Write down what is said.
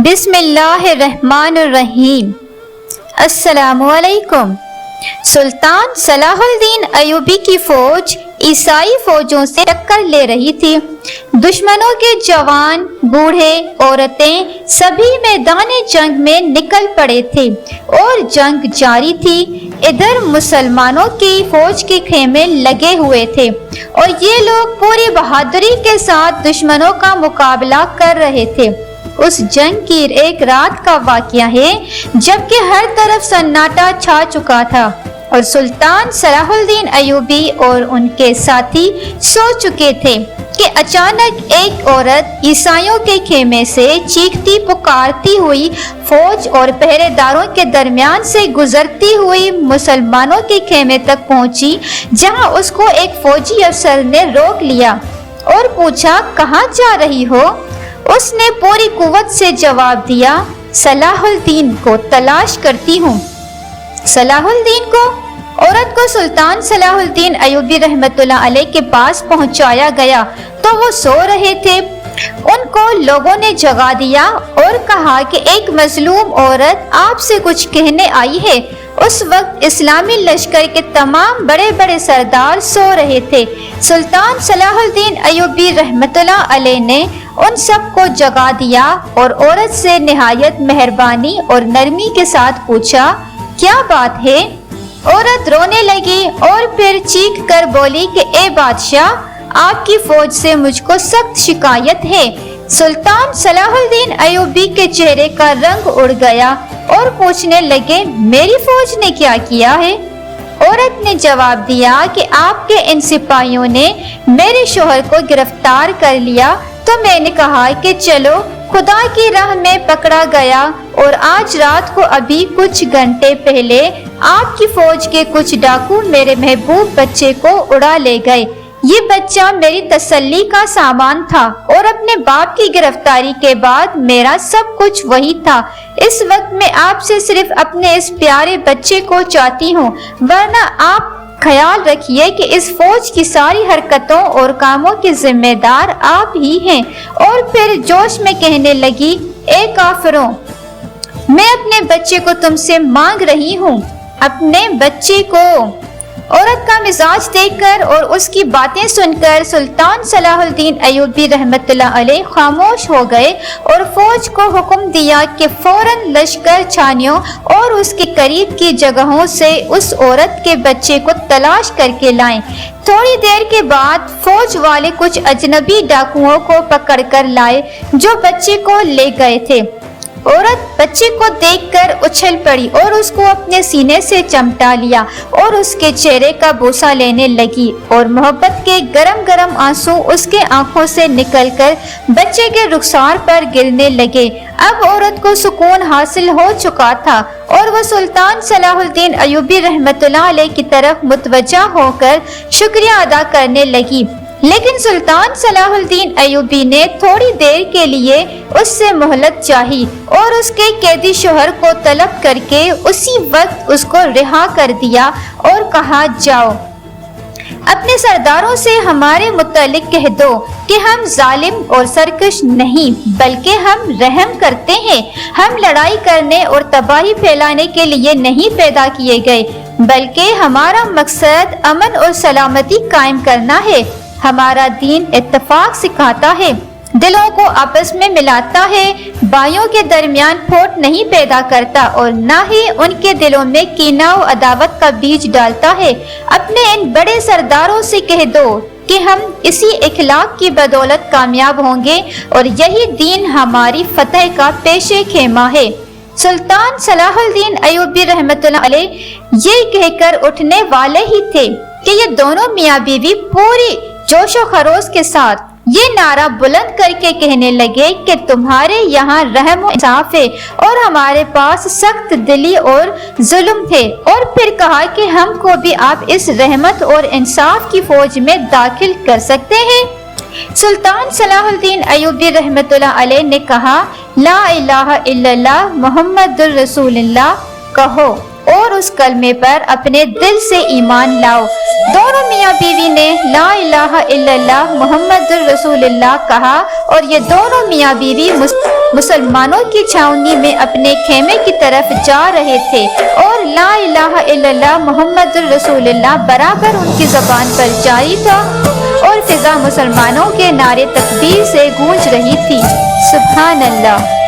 بسم اللہ الرحمن الرحیم۔ السلام علیکم۔ سلطان صلاح الدین ایوبی کی فوج عیسائی فوجوں سے ٹکر لے رہی تھی۔ دشمنوں کے جوان، بوڑھے، عورتیں سبھی میدان جنگ میں نکل پڑے تھے اور جنگ جاری تھی۔ ادھر مسلمانوں کی فوج کے خیمے لگے ہوئے تھے اور یہ لوگ پوری بہادری کے ساتھ دشمنوں کا مقابلہ کر رہے تھے۔ اس جنگ کی ایک رات کا واقعہ ہے جبکہ ہر طرف سناٹا چھا چکا تھا اور سلطان صلاح الدین ایوبی اور ان کے ساتھی سو چکے تھے کہ اچانک ایک عورت عیسائیوں کے خیمے سے چیختی پکارتی ہوئی فوج اور پہرے داروں کے درمیان سے گزرتی ہوئی مسلمانوں کے خیمے تک پہنچی، جہاں اس کو ایک فوجی افسر نے روک لیا اور پوچھا، کہاں جا رہی ہو؟ اس نے پوری قوت سے جواب دیا، صلاح الدین کو تلاش کرتی ہوں۔ صلاح الدین کو؟ عورت کو سلطان صلاح الدین ایوبی رحمۃ اللہ علیہ کے پاس پہنچایا گیا تو وہ سو رہے تھے۔ ان کو لوگوں نے جگا دیا اور کہا کہ ایک مظلوم عورت آپ سے کچھ کہنے آئی ہے۔ اس وقت اسلامی لشکر کے تمام بڑے بڑے سردار سو رہے تھے۔ سلطان صلاح الدین ایوبی رحمۃ اللہ علیہ نے ان سب کو جگا دیا اور عورت سے نہایت مہربانی اور نرمی کے ساتھ پوچھا، کیا بات ہے؟ عورت رونے لگی اور پھر چیخ کر بولی کہ اے بادشاہ، آپ کی فوج سے مجھ کو سخت شکایت ہے۔ سلطان صلاح الدین ایوبی کے چہرے کا رنگ اڑ گیا اور پوچھنے لگے، میری فوج نے کیا کیا ہے؟ عورت نے جواب دیا کہ آپ کے ان سپاہیوں نے میرے شوہر کو گرفتار کر لیا تو میں نے کہا کہ چلو خدا کی راہ میں پکڑا گیا، اور آج رات کو ابھی کچھ گھنٹے پہلے آپ کی فوج کے کچھ ڈاکو میرے محبوب بچے کو اڑا لے گئے۔ یہ بچہ میری تسلی کا سامان تھا اور اپنے باپ کی گرفتاری کے بعد میرا سب کچھ وہی تھا۔ اس وقت میں آپ سے صرف اپنے اس پیارے بچے کو چاہتی ہوں، ورنہ آپ خیال رکھیے کہ اس فوج کی ساری حرکتوں اور کاموں کے ذمہ دار آپ ہی ہیں۔ اور پھر جوش میں کہنے لگی، اے کافروں، میں اپنے بچے کو تم سے مانگ رہی ہوں، اپنے بچے کو۔ عورت کا مزاج دیکھ کر اور اس کی باتیں سن کر سلطان صلاح الدین ایوبی رحمۃ اللہ علیہ خاموش ہو گئے اور فوج کو حکم دیا کہ فوراً لشکر چھانیوں اور اس کے قریب کی جگہوں سے اس عورت کے بچے کو تلاش کر کے لائیں۔ تھوڑی دیر کے بعد فوج والے کچھ اجنبی ڈاکوؤں کو پکڑ کر لائے جو بچے کو لے گئے تھے۔ عورت بچے کو دیکھ کر اچھل پڑی اور اس کو اپنے سینے سے چمٹا لیا اور اس کے چہرے کا بوسہ لینے لگی، اور محبت کے گرم گرم آنسو اس کے آنکھوں سے نکل کر بچے کے رخسار پر گرنے لگے۔ اب عورت کو سکون حاصل ہو چکا تھا اور وہ سلطان صلاح الدین ایوبی رحمۃ اللہ علیہ کی طرف متوجہ ہو کر شکریہ ادا کرنے لگی، لیکن سلطان صلاح الدین ایوبی نے تھوڑی دیر کے لیے اس سے مہلت چاہی اور اس کے قیدی شوہر کو طلب کر کے اسی وقت اس کو رہا کر دیا اور کہا، جاؤ اپنے سرداروں سے ہمارے متعلق کہہ دو کہ ہم ظالم اور سرکش نہیں بلکہ ہم رحم کرتے ہیں۔ ہم لڑائی کرنے اور تباہی پھیلانے کے لیے نہیں پیدا کیے گئے بلکہ ہمارا مقصد امن اور سلامتی قائم کرنا ہے۔ ہمارا دین اتفاق سکھاتا ہے، دلوں کو آپس میں ملاتا ہے، بھائیوں کے درمیان پھوٹ نہیں پیدا کرتا اور نہ ہی ان کے دلوں میں کینہ و عداوت کا بیج ڈالتا ہے۔ اپنے ان بڑے سرداروں سے کہہ دو کہ ہم اسی اخلاق کی بدولت کامیاب ہوں گے اور یہی دین ہماری فتح کا پیشے خیمہ ہے۔ سلطان صلاح الدین ایوبی رحمۃ اللہ علیہ یہ کہہ کر اٹھنے والے ہی تھے کہ یہ دونوں میاں بیوی پوری جوش و خروش کے ساتھ یہ نعرہ بلند کر کے کہنے لگے کہ تمہارے یہاں رحم و انصاف ہے اور ہمارے پاس سخت دلی اور ظلم ہے، اور پھر کہا کہ ہم کو بھی آپ اس رحمت اور انصاف کی فوج میں داخل کر سکتے ہیں۔ سلطان صلاح الدین ایوبی رحمۃ اللہ علیہ نے کہا، لا الہ الا اللہ محمد الرسول اللہ کہو، اور اس کلمے پر اپنے دل سے ایمان لاؤ۔ دونوں میاں بیوی نے لا الہ الا اللہ محمد الرسول اللہ کہا اور یہ دونوں میاں بیوی مسلمانوں کی چھاؤنی میں اپنے خیمے کی طرف جا رہے تھے اور لا الہ الا اللہ محمد الرسول اللہ برابر ان کی زبان پر جاری تھا اور فضا مسلمانوں کے نعرے تکبیر سے گونج رہی تھی۔ سبحان اللہ۔